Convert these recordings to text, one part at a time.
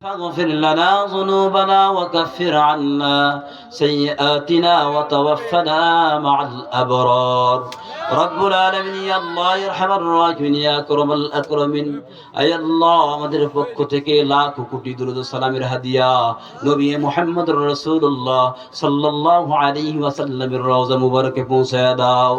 فاغفر لنا ذنوبنا وكفر عنا سيئاتنا وتوفنا مع الأبرار رب العالمين يا الله يرحم الراحمين يا أكرم الأكرمين أي الله আমাদের পক্ষ থেকে লাখ কোটি দরুদ সালামের হাদিয়া নবী মুহাম্মদ রাসূলুল্লাহ সাল্লাল্লাহু আলাইহি ওয়াসাল্লামের রওজা মুবারকে পৌঁছায়া দাও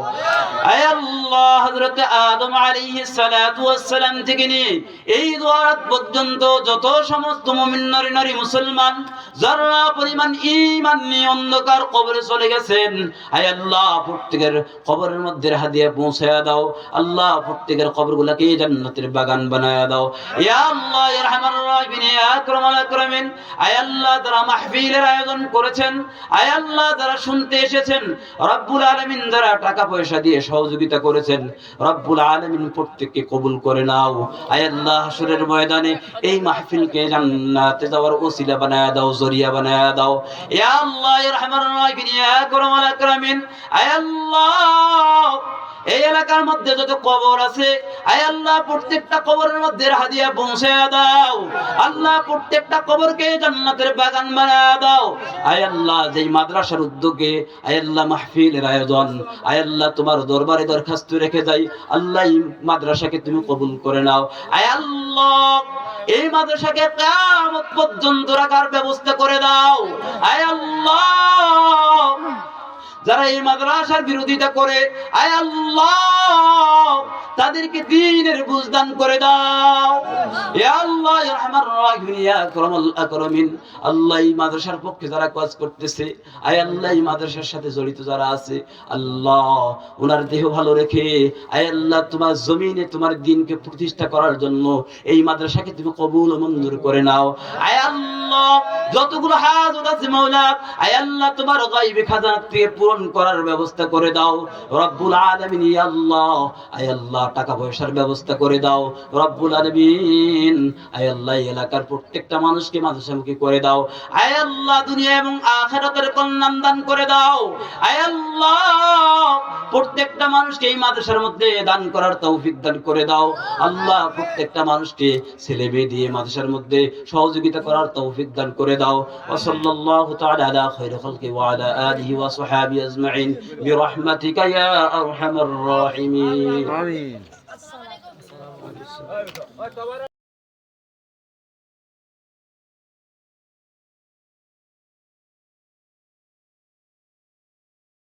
আয় আল্লাহ হযরত আদম আলাইহিস সালাতু ওয়াস সালাম থেকে নিয়ে এই দুয়ারাত পর্যন্ত যত সমস্ত মুমিন নারী মুসলমান যারা পরিমাণ ঈমান নিয়ে অন্ধকার কবরে চলে গেছেন আয় আল্লাহ প্রত্যেকের কবরের মধ্যে হাদিয়া পৌঁছায়া দাও আল্লাহ প্রত্যেকের কবরগুলোকে জান্নাতের বাগান বানায়া দাও ইয়া আল্লাহ ইয়া রাহমার রাহিমিন ইয়া আকরামাল আকরামিন আয় আল্লাহ যারা মাহফিলের আয়োজন করেছেন আয় আল্লাহ যারা শুনতে এসেছেন রব্বুল আলামিন যারা টাকা পয়সা দিয়ে সহযোগিতা করেছেন রব্বুল আলামিন প্রত্যেককে কবুল করে নাও আয় আল্লাহ হাশরের ময়দানে এই মাহফিলকে জান্নাতে যাওয়ার ওসিলা বানায়া দাও জরিয়া বানায়া দাও ইয়া আল্লাহ ইয়া রাহমার রাহিমিন ইয়া আকরামাল আকরামিন আয় আল্লাহ এই এলাকার মধ্যে যত কবর আছে আয় আল্লাহ প্রত্যেকটা কবরের মধ্যে হাদিয়া পৌঁছায়া দাও আল্লাহ প্রত্যেকটা কবরকে জান্নাতের বাগান বানায়া দাও আয় আল্লাহ যেই মাদ্রাসার উদ্যোগে আয় আল্লাহ মাহফিলের আয়োজন আয় আল্লাহ তোমার দরবারে দরখাস্ত রেখে যাই আল্লাহ এই মাদ্রাসাকে তুমি কবুল করে নাও আয় আল্লাহ এই মাদ্রাসাকে কিয়ামত পর্যন্ত রাখার ব্যবস্থা করে দাও আয় আল্লাহ যারা এই মাদ্রাসার বিরোধিতা করে আয় আল্লাহ তাদেরকে দ্বীনের বুঝ দান করে দাও ইয়া আল্লাহ ইয়া রাহমার রাহিমিন ইয়া আকরামাল আকরামিন আল্লাহ এই মাদ্রাসার পক্ষে যারা কাজ করতেছে আয় আল্লাহ এই মাদ্রাসার সাথে জড়িত যারা আছে আল্লাহ ওনার দেহ ভালো রেখে আয় আল্লাহ তোমার জমিনে তোমার দ্বীনকে প্রতিষ্ঠা করার জন্য এই মাদ্রাসাকে তুমি কবুল ও মঞ্জুর করে নাও আয় আল্লাহ যতগুলো হাজত আছে মাওলা আয় আল্লাহ তোমার গায়বী খাজানা থেকে পূরণ করার ব্যবস্থা করে দাও রব্বুল আলামিন ইয়া আল্লাহ আয় আল্লাহ টাকা পয়সার ব্যবস্থা করে দাও রব্বুল আলামিন আয় আল্লাহ এলাকার প্রত্যেকটা মানুষকে মাদ্রাসামুখী করে দাও আয় আল্লাহ দুনিয়া এবং আখিরাতের কল্যাণ দান করে দাও আয় আল্লাহ প্রত্যেকটা মানুষকে এই মাদ্রাসার মধ্যে দান করার তৌফিক দান করে দাও আল্লাহ প্রত্যেকটা মানুষকে ছেলে মেয়ে দিয়ে মাদ্রাসার মধ্যে সহযোগিতা করার তৌফিক দান করে দাও ওয়া সাল্লাল্লাহু তাআলা আলা খায়রি খালকি ওয়া আলা আলিহি ওয়া সাহবিহি আজমাইন বিরহমাতিকা ইয়া আরহামার রাহিমিন আমিন